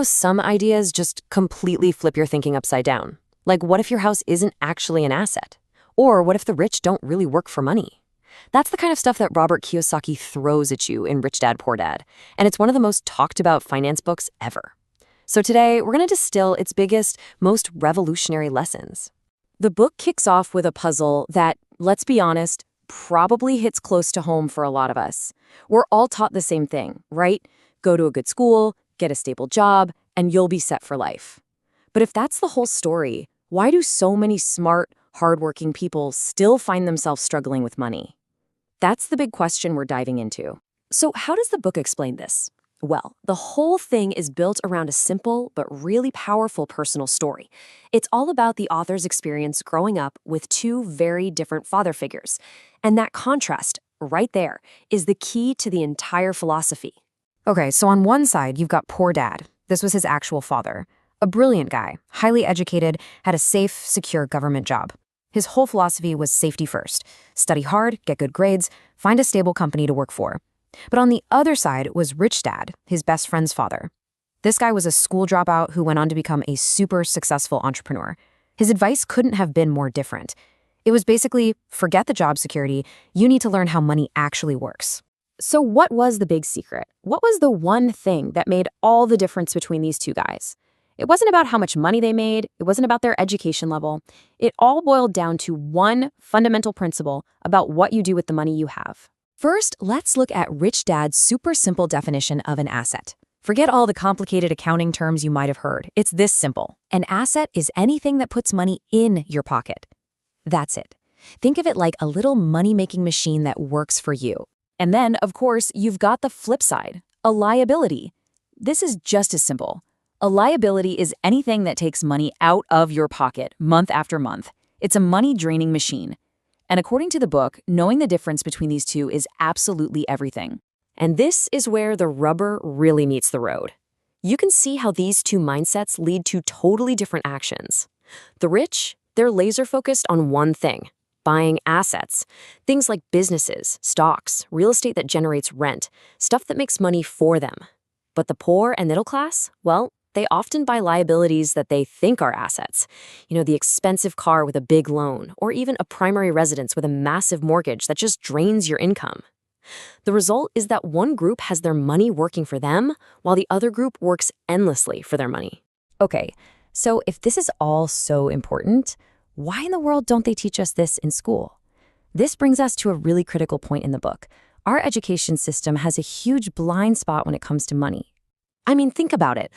Some ideas just completely flip your thinking upside down. Like, what if your house isn't actually an asset? Or what if the rich don't really work for money? That's the kind of stuff that Robert Kiyosaki throws at you in Rich Dad, Poor Dad, and it's one of the most talked about finance books ever. So today, we're going to distill its biggest, most revolutionary lessons. The book kicks off with a puzzle that, let's be honest, probably hits close to home for a lot of us. We're all taught the same thing, right? Go to a good school, get a stable job, and you'll be set for life. But if that's the whole story, why do so many smart, hardworking people still find themselves struggling with money? That's the big question we're diving into. So how does the book explain this? Well, the whole thing is built around a simple but really powerful personal story. It's all about the author's experience growing up with two very different father figures. And that contrast, right there, is the key to the entire philosophy. Okay, so on one side, you've got Poor Dad. This was his actual father. A brilliant guy, highly educated, had a safe, secure government job. His whole philosophy was safety first. Study hard, get good grades, find a stable company to work for. But on the other side was Rich Dad, his best friend's father. This guy was a school dropout who went on to become a super successful entrepreneur. His advice couldn't have been more different. It was basically, forget the job security, you need to learn how money actually works. So what was the big secret? What was the one thing that made all the difference between these two guys? It wasn't about how much money they made. It wasn't about their education level. It all boiled down to one fundamental principle about what you do with the money you have. First, let's look at Rich Dad's super simple definition of an asset. Forget all the complicated accounting terms you might have heard. It's this simple. An asset is anything that puts money in your pocket. That's it. Think of it like a little money-making machine that works for you. And then, of course, you've got the flip side, a liability. This is just as simple. A liability is anything that takes money out of your pocket month after month. It's a money-draining machine. And according to the book, knowing the difference between these two is absolutely everything. And this is where the rubber really meets the road. You can see how these two mindsets lead to totally different actions. The rich, they're laser-focused on one thing, buying assets. Things like businesses, stocks, real estate that generates rent, stuff that makes money for them. But the poor and middle class, well, they often buy liabilities that they think are assets. The expensive car with a big loan, or even a primary residence with a massive mortgage that just drains your income. The result is that one group has their money working for them, while the other group works endlessly for their money. Okay, so if this is all so important, why in the world don't they teach us this in school? This brings us to a really critical point in the book. Our education system has a huge blind spot when it comes to money. I mean, think about it.